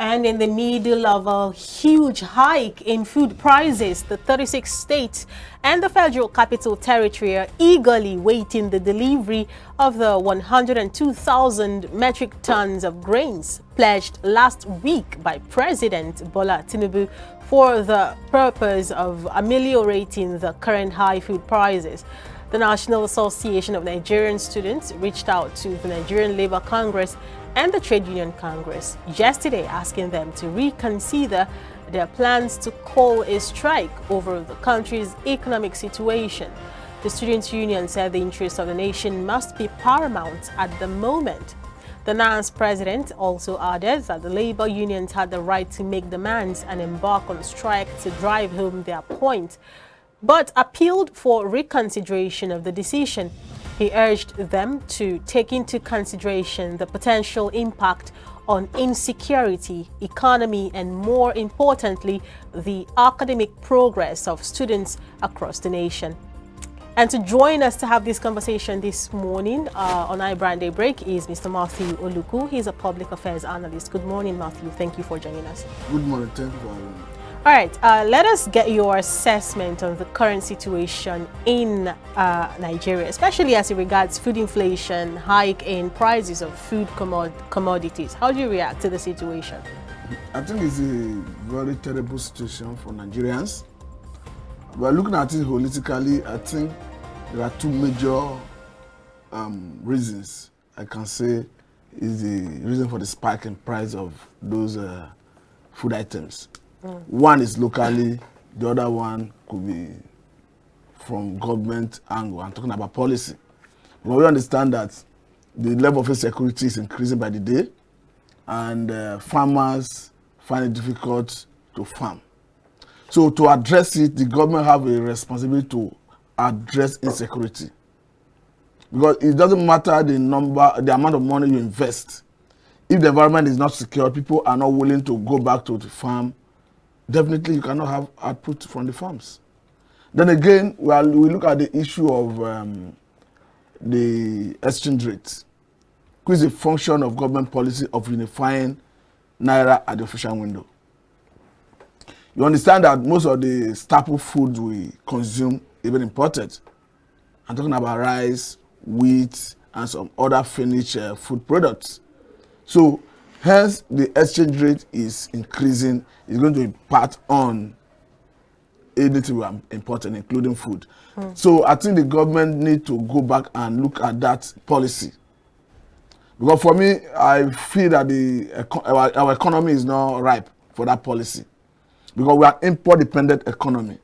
And in the middle of a huge hike in food prices, the 36 states and the Federal Capital Territory are eagerly waiting the delivery of the 102,000 metric tons of grains pledged last week by President Bola Tinubu for the purpose of ameliorating the current high food prices. The National Association of Nigerian Students reached out to the Nigerian Labour Congress and the Trade Union Congress yesterday, asking them to reconsider their plans to call a strike over the country's economic situation. The students' union said the interests of the nation must be paramount at the moment. The NANS president also added that the labor unions had the right to make demands and embark on strike to drive home their point, but appealed for reconsideration of the decision. He urged them to take into consideration the potential impact on insecurity, economy, and more importantly, the academic progress of students across the nation. And to join us to have this conversation this morning on iBrand Daybreak is Mr. Matthew Oluku. He's a public affairs analyst. Good morning, Matthew. Thank you for joining us. Good morning. Thank you for having me. All right, let us get your assessment on the current situation in Nigeria, especially as it regards food inflation, hike in prices of food commodities. How do you react to the situation? I think it's a very terrible situation for Nigerians. But looking at it holistically, I think there are two major reasons I can say is the reason for the spike in price of those food items. One is locally, the other one could be from government angle. I'm talking about policy. But we understand that the level of insecurity is increasing by the day, and farmers find it difficult to farm. So to address it, the government have a responsibility to address insecurity. Because it doesn't matter the amount of money you invest. If the environment is not secure, people are not willing to go back to the farm, definitely you cannot have output from the farms. Then again, we look at the issue of the exchange rate, which is a function of government policy of unifying Naira at the official window. You understand that most of the staple foods we consume, even imported, I'm talking about rice, wheat, and some other finished food products. So hence, the exchange rate is increasing. It's going to impact on anything we are importing, including food. So I think the government need to go back and look at that policy. Because for me, I feel that our economy is not ripe for that policy. Because we are import-dependent economy.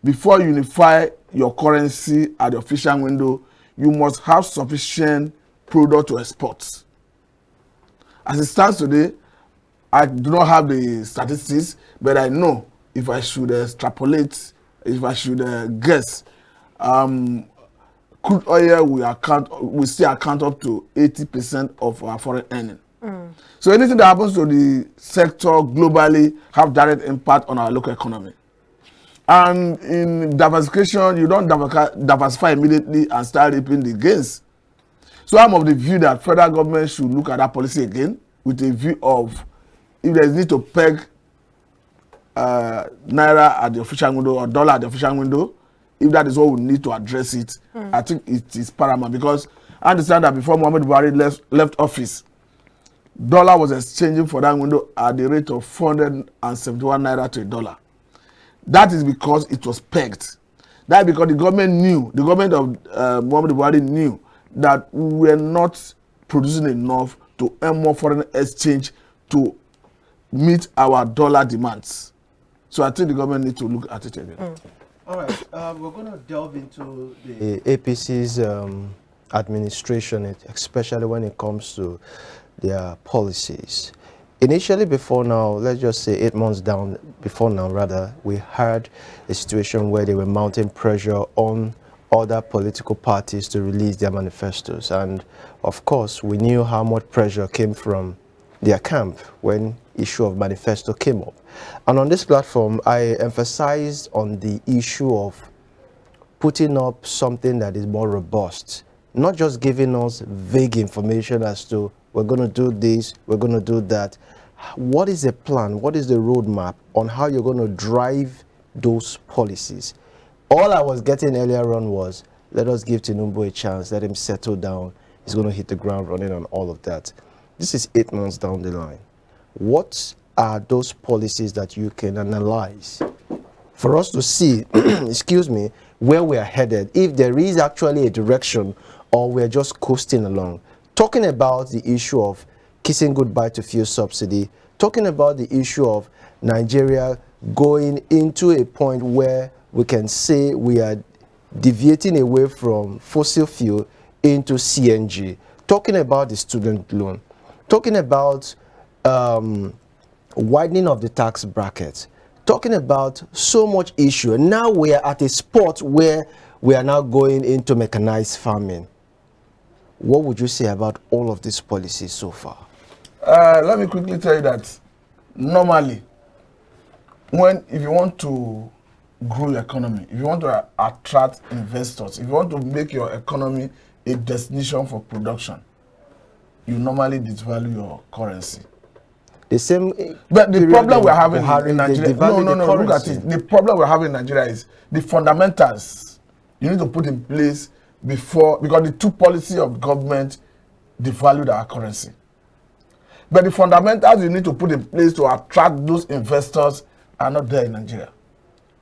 Before you unify your currency at the official window, you must have sufficient product to export. As it stands today, I do not have the statistics, but I know if I should extrapolate, if I should guess, crude oil will still account up to 80% of our foreign earning. So anything that happens to the sector globally have direct impact on our local economy. And in diversification, you don't diversify immediately and start reaping the gains. So I'm of the view that federal government should look at that policy again with a view of if there is need to peg Naira at the official window or dollar at the official window, if that is what we need to address it, I think it is paramount. Because I understand that before Muhammadu Buhari left office, dollar was exchanging for that window at the rate of 471 Naira to a dollar. That is because it was pegged. That is because the government of Muhammadu Buhari knew that we were not producing enough to earn more foreign exchange to meet our dollar demands. So I think the government needs to look at it again. All right, we're going to delve into the APC's administration, especially when it comes to their policies. Initially, before now, let's just say 8 months down, before now rather, we had a situation where they were mounting pressure on other political parties to release their manifestos. And of course, we knew how much pressure came from their camp when issue of manifesto came up. And on this platform, I emphasized on the issue of putting up something that is more robust, not just giving us vague information as to we're going to do this, we're going to do that. what is the plan? What is the roadmap on how you're going to drive those policies? All I was getting earlier on was, let us give Tinubu a chance, let him settle down. He's going to hit the ground running on all of that. This is 8 months down the line. What are those policies that you can analyze for us to see, excuse me, where we are headed, if there is actually a direction or we're just coasting along? Talking about the issue of kissing goodbye to fuel subsidy, talking about the issue of Nigeria going into a point where we can say we are deviating away from fossil fuel into CNG, talking about the student loan, talking about widening of the tax bracket, talking about so much issue. And now we are at a spot where we are now going into mechanized farming. What would you say about all of these policies so far? Let me quickly tell you that normally, if you want to grow your economy, if you want to attract investors, if you want to make your economy a destination for production, you normally devalue your currency. The same. But the problem we're having in Nigeria, no, look at currency. it. The problem we're having in Nigeria is the fundamentals you need to put in place before, because the two policies of government devalued our currency. But the fundamentals you need to put in place to attract those investors are not there in Nigeria.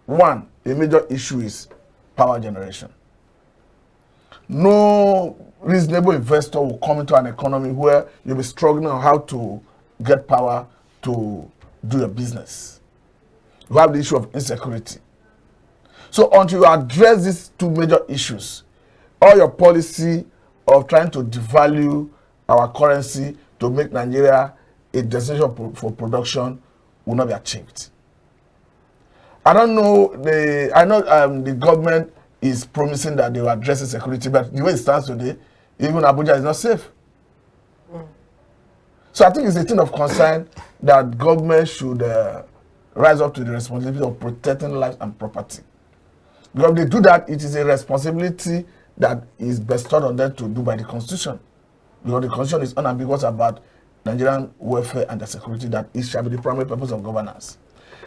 One, a major issue is power generation. No reasonable investor will come into an economy where you'll be struggling on how to get power to do your business. You have the issue of insecurity. So until you address these two major issues, all your policy of trying to devalue our currency to make Nigeria a destination for production will not be achieved. I don't know, I know the government is promising that they will address the security, but the way it stands today, even Abuja is not safe. So I think it's a thing of concern that government should rise up to the responsibility of protecting life and property. Because if they do that, it is a responsibility that is bestowed on them to do by the Constitution. Because the Constitution is unambiguous about Nigerian welfare and the security, that it shall be the primary purpose of governance.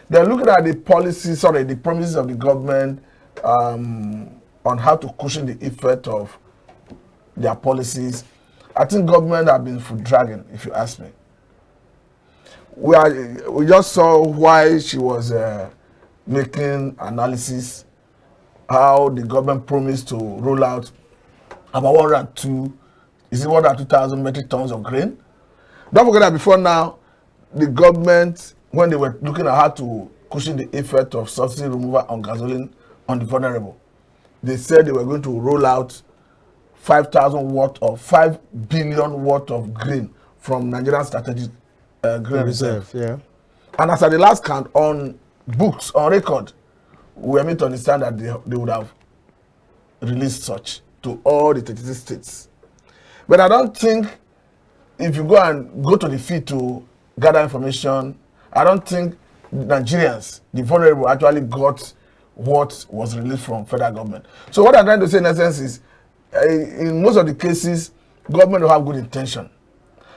They're looking at the policies, the promises of the government on how to cushion the effect of their policies. I think government have been foot dragging, if you ask me. We just saw why she was making analysis, how the government promised to roll out about 102,000 metric tons of grain. Don't forget that before now, the government, when they were looking at how to cushion the effect of subsidy removal on gasoline on the vulnerable, they said they were going to roll out 5 billion worth of grain from Nigerian strategic grain reserve. Yeah. And as at the last count, on books, on record, we are made to understand that they would have released such to all the 36 states. But I don't think if you go to the field to gather information, I don't think Nigerians, the vulnerable, actually got what was released from federal government. So what I'm trying to say in essence is, in most of the cases, government will have good intention.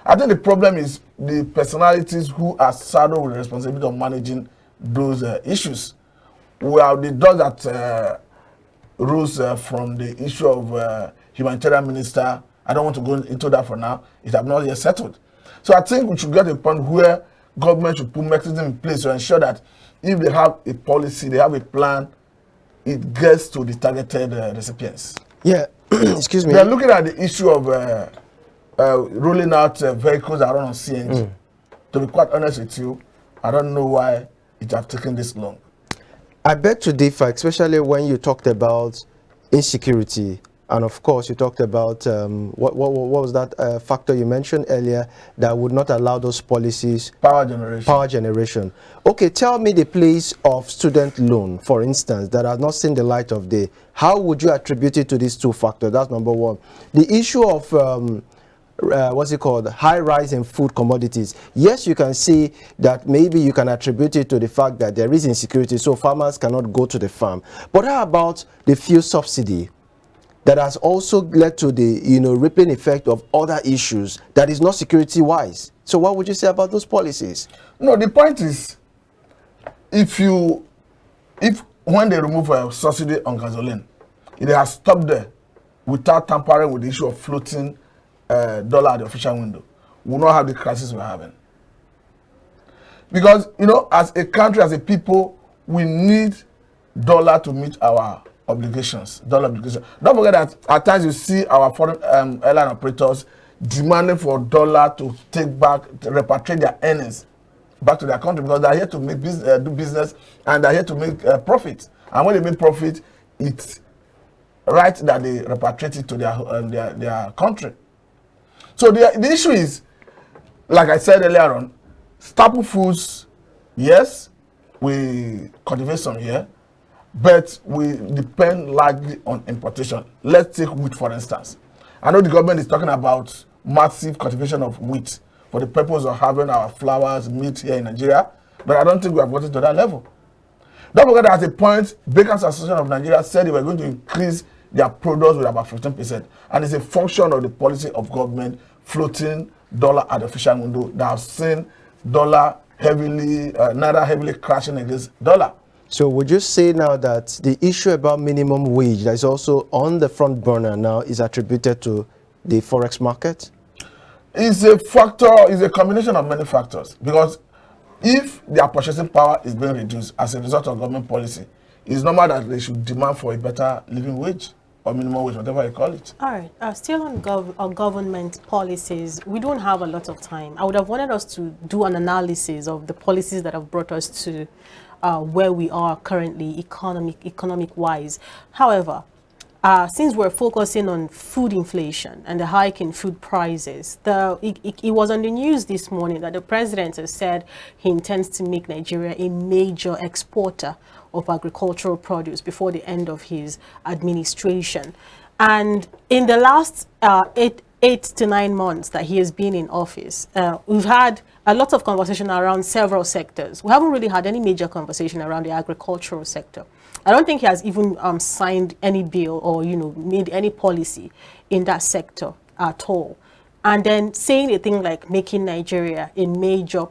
I think the problem is the personalities who are saddled with the responsibility of managing those issues. Well, the does that rose from the issue of humanitarian minister. I don't want to go into that for now. It has not yet settled. So I think we should get to a point where government should put mechanisms in place to ensure that if they have a policy, they have a plan, it gets to the targeted recipients. Yeah, excuse me. They're looking at the issue of rolling out vehicles that run on CNG. To be quite honest with you, I don't know why it has taken this long. I beg to differ, especially when you talked about insecurity. And of course, you talked about, what was that factor you mentioned earlier that would not allow those policies? Power generation. Power generation. Okay, tell me the place of student loan, for instance, that has not seen the light of day. How would you attribute it to these two factors? That's number one. The issue of, high rise in food commodities. Yes, you can see that maybe you can attribute it to the fact that there is insecurity, so farmers cannot go to the farm. But how about the fuel subsidy? That has also led to the rippling effect of other issues that is not security wise. So what would you say about those policies? No, the point is, if when they remove a subsidy on gasoline, it has stopped there without tampering with the issue of floating dollar at the official window, we will not have the crisis we're having. Because, you know, as a country, as a people, we need dollar to meet our obligations, dollar obligations. Don't forget that at times you see our foreign airline operators demanding for dollar to take back, to repatriate their earnings back to their country, because they're here to make do business, and they're here to make profit. And when they make profit, it's right that they repatriate it to their country. So the issue is, like I said earlier on, staple foods, yes, we cultivate some here, but we depend largely on importation. Let's take wheat, for instance. I know the government is talking about massive cultivation of wheat for the purpose of having our flours, meat here in Nigeria, but I don't think we have gotten to that level. Don't forget that at a point, Bakers Association of Nigeria said they were going to increase their produce with about 15%, and it's a function of the policy of government floating dollar at the official window that have seen dollar heavily, naira heavily crashing against dollar. So would you say now that the issue about minimum wage that is also on the front burner now is attributed to the forex market? It's a factor, it's a combination of many factors. Because if their purchasing power is being reduced as a result of government policy, it's normal that they should demand for a better living wage or minimum wage, whatever you call it. All right. Still on government policies, we don't have a lot of time. I would have wanted us to do an analysis of the policies that have brought us to where we are currently, economic-wise. However, since we're focusing on food inflation and the hike in food prices, it was on the news this morning that the president has said he intends to make Nigeria a major exporter of agricultural produce before the end of his administration. And in the last 8 to 9 months that he has been in office, we've had a lot of conversation around several sectors. We haven't really had any major conversation around the agricultural sector. I don't think he has even signed any bill or, you know, made any policy in that sector at all. And then saying a thing like making Nigeria a major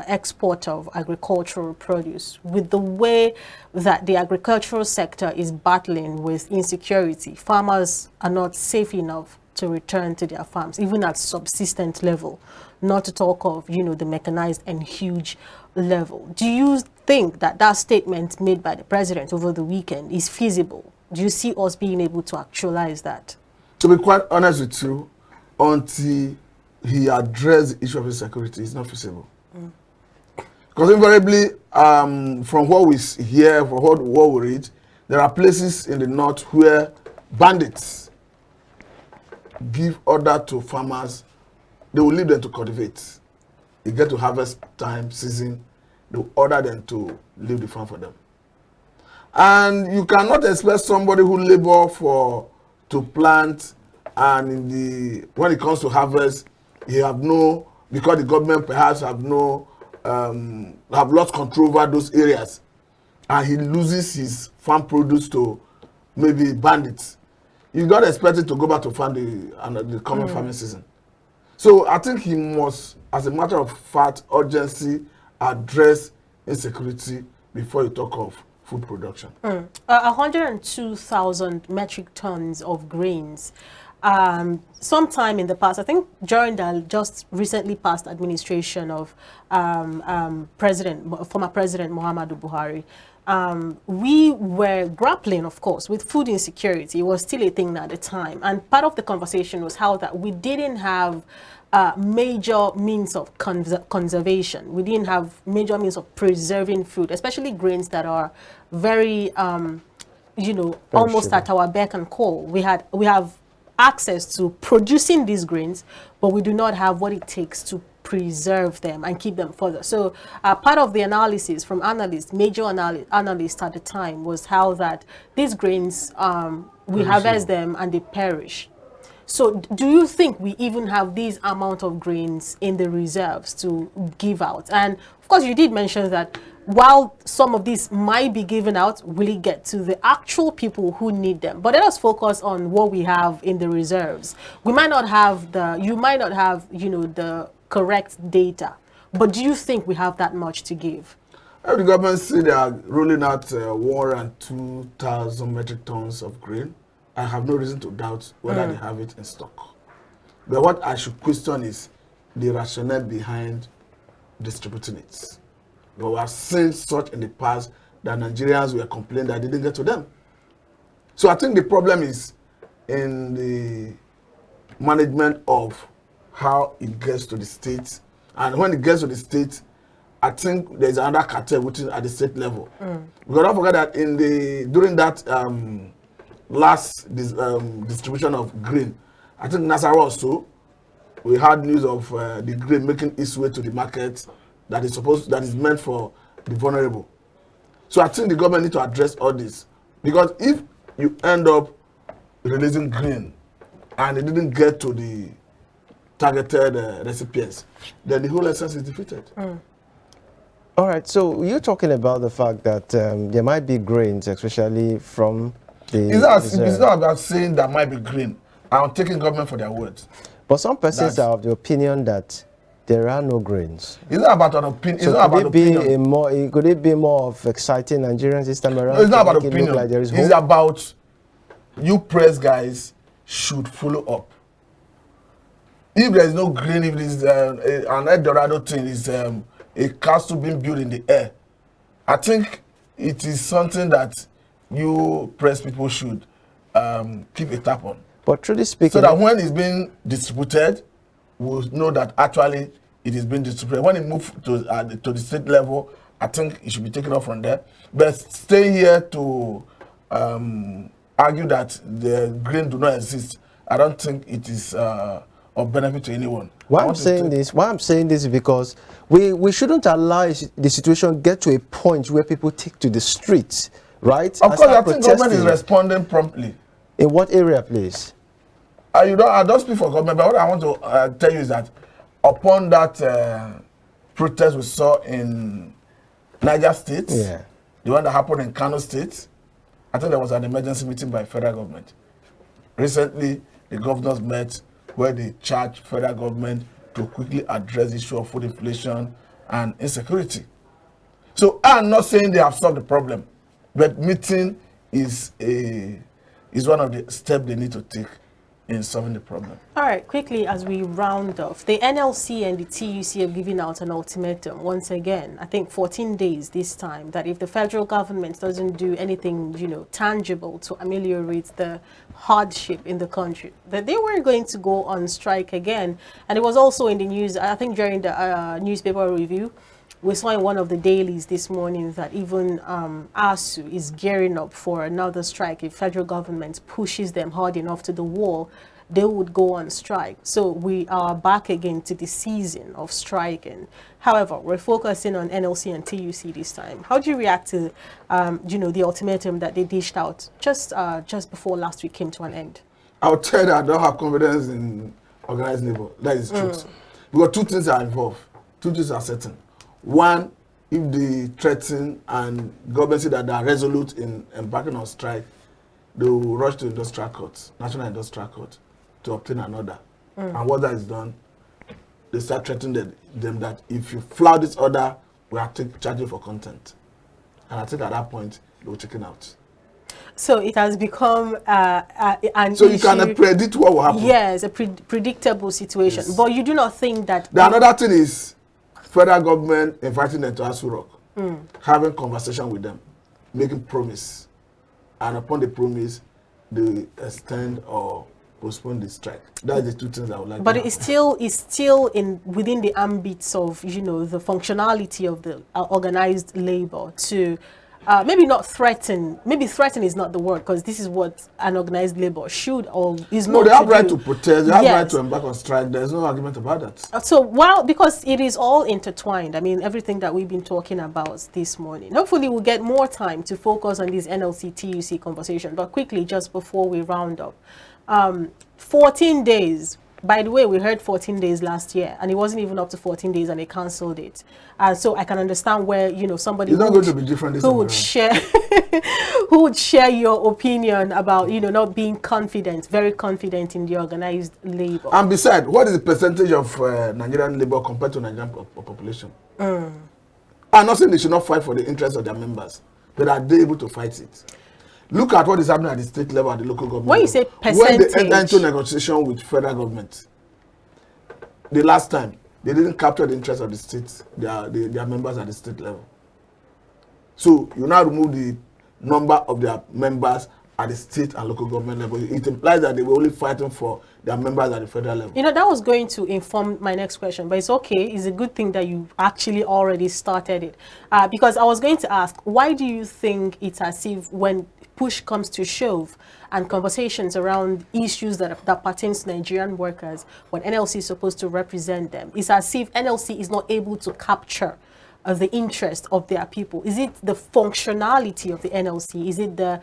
exporter of agricultural produce, with the way that the agricultural sector is battling with insecurity, farmers are not safe enough to return to their farms, even at subsistent level, not to talk of, you know, the mechanized and huge level. Do you think that that statement made by the president over the weekend is feasible? Do you see us being able to actualize that? To be quite honest with you, until he addressed the issue of insecurity, it's not feasible. Because invariably, from what we hear, from what we read, there are places in the north where bandits give order to farmers. They will leave them to cultivate. They get to harvest time, season, they will order them to leave the farm for them. And you cannot expect somebody who labor to plant, and when it comes to harvest, he have no, because the government perhaps have lost control over those areas, and he loses his farm produce to maybe bandits. You don't expect it to go back to farm the common farming season. So I think he must, as a matter of fact, urgency, address insecurity before you talk of food production. 102,000 metric tons of grains. Sometime in the past, I think during the just recently passed administration of former President Muhammadu Buhari, we were grappling, of course, with food insecurity. It was still a thing at the time. And part of the conversation was how that we didn't have major means of conservation. We didn't have major means of preserving food, especially grains that are very, you know, almost at our beck and call. We have access to producing these grains, but we do not have what it takes to preserve them and keep them further. So part of the analysis from analysts, major analysts at the time, was how that these grains, we harvest them and they perish. So do you think we even have these amount of grains in the reserves to give out? And of course, you did mention that while some of these might be given out, will it get to the actual people who need them? But let us focus on what we have in the reserves. We might not have you might not have, you know, the correct data. But do you think we have that much to give? The government say they are rolling out 102,000 metric tons of grain. I have no reason to doubt whether they have it in stock. But what I should question is the rationale behind distributing it. But we have seen such in the past that Nigerians were complaining that it didn't get to them. So I think the problem is in the management of how it gets to the states. And when it gets to the states, I think there's another cartel which is at the state level. Because don't forget that during that last distribution of grain, I think Nasarawa also, we had news of the grain making its way to the market that is meant for the vulnerable. So I think the government need to address all this, because if you end up releasing grain and it didn't get to the targeted recipients, then the whole essence is defeated. All right, so you're talking about the fact that there might be grains, especially from the... It's not about saying there might be grain. I'm taking government for their words. But some persons are of the opinion that there are no grains. It's not about an opinion. So could it be more of exciting Nigerians this time around? No, it's not about opinion. Like there is it's hope? About you press guys should follow up. If there is no grain, if it is an Eldorado thing, is a castle being built in the air, I think it is something that you press people should keep a tap on. But truly speaking, so that when it's being distributed, we'll know that actually it is being distributed. When it moves to the state level, I think it should be taken off from there. But stay here to argue that the grain do not exist, I don't think it is of benefit to anyone. Why I'm saying this is because we shouldn't allow the situation get to a point where people take to the streets, right? Of course, I think government is responding promptly. In what area, please? I don't speak for government, but what I want to tell you is that upon that protest we saw in Niger State, the one that happened in Kano State, I think there was an emergency meeting by federal government. Recently, the governors met where they charged federal government to quickly address the issue of food inflation and insecurity. So I'm not saying they have solved the problem, but meeting is one of the steps they need to take in solving the problem. All right, quickly as we round off, the NLC and the TUC have given out an ultimatum once again, I think 14 days this time, that if the federal government doesn't do anything, tangible to ameliorate the hardship in the country, that they were going to go on strike again. And it was also in the news, I think during the newspaper review, we saw in one of the dailies this morning that even ASU is gearing up for another strike. If federal government pushes them hard enough to the wall, they would go on strike. So we are back again to the season of striking. However, we're focusing on NLC and TUC this time. How do you react to, the ultimatum that they dished out just before last week came to an end? I'll tell you that I don't have confidence in organized labor. That is the truth. Because two things are involved. Two things are certain. One, if they threaten and government say that they are resolute in embarking on strike, they will rush to industrial court, national industrial court, to obtain an order. And what that is done, they start threatening them that if you flout this order, we are charging for contempt. And I think at that point, they will take it out. So it has become an so you can predict what will happen. Yes, a predictable situation. Yes. But you do not think that... The another thing is federal government inviting them to Asu Rock, having conversation with them, making promise. And upon the promise, they extend or postpone the strike. That's the two things I would like. But it's still within the ambits of the functionality of the organized labor to maybe not threaten. Maybe threaten is not the word, because this is what an organized labor should or is not. No, they have right to protest. They have right to embark on strike. There's no argument about that. So because it is all intertwined. I mean, everything that we've been talking about this morning. Hopefully, we'll get more time to focus on this NLC TUC conversation. But quickly, just before we round up. 14 days, By the way, we heard 14 days last year, and it wasn't even up to 14 days, and they cancelled it. So I can understand where, you know, somebody It's not going to be different this who time would around. share who would share your opinion about, you know, not being confident, very confident in the organized labor. And besides, what is the percentage of Nigerian labor compared to Nigerian population? I'm not saying they should not fight for the interests of their members, but are they able to fight it? Look at what is happening at the state level, at the local government When you level. say percentage, When they enter into negotiation with federal government, the last time, they didn't capture the interests of the states, their members at the state level. So you now remove the number of their members at the state and local government level. It implies that they were only fighting for their members at the federal level. you know, that was going to inform my next question, but it's okay. It's a good thing that you actually already started it. Because I was going to ask, why do you think it's as if when push comes to shove and conversations around issues that pertains to Nigerian workers, when NLC is supposed to represent them, it's as if NLC is not able to capture the interest of their people? Is it the functionality of the NLC? Is it the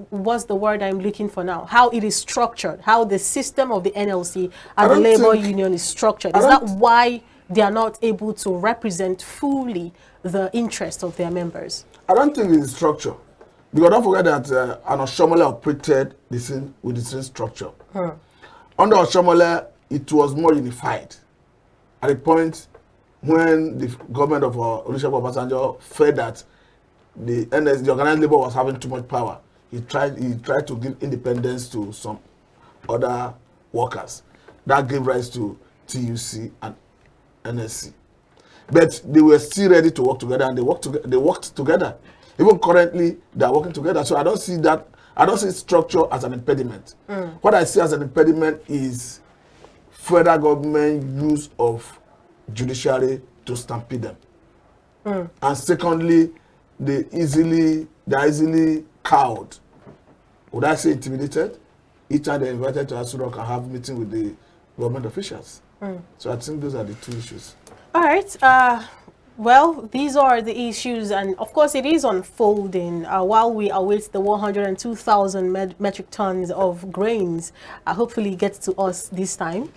what's the word I'm looking for now? How it is structured, how the system of the NLC and the labor union is structured? Is that why they are not able to represent fully the interest of their members? I don't think it's structure. Because don't forget that an Oshomole operated with the same structure. Under Oshomole, it was more unified. At the point when the government of Olusegun Obasanjo felt that the organized labor was having too much power, he tried to give independence to some other workers. That gave rise to TUC and NSC. But they were still ready to work together, and they worked together. Even currently, they are working together. So I don't see that. I don't see structure as an impediment. What I see as an impediment is federal government use of judiciary to stampede them. And secondly, they are easily cowed. Would I say intimidated? Each time they're invited to Aso Rock and have meeting with the government officials. So I think those are the two issues. All right. Well, these are the issues, and of course it is unfolding while we await the 102,000 metric tons of grains. Hopefully it gets to us this time.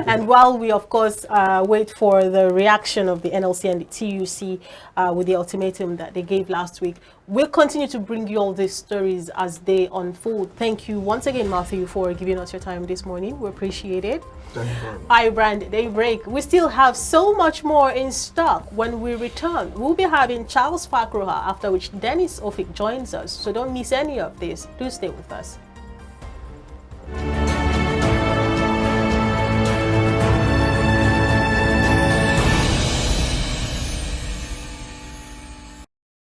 And while we, of course, wait for the reaction of the NLC and the TUC with the ultimatum that they gave last week, we'll continue to bring you all these stories as they unfold. Thank you once again, Matthew, for giving us your time this morning. We appreciate it. Thank you very much. iBrand Daybreak. We still have so much more in stock when we return. We'll be having Charles Fakroha, after which Dennis Ofik joins us. So don't miss any of this. Do stay with us.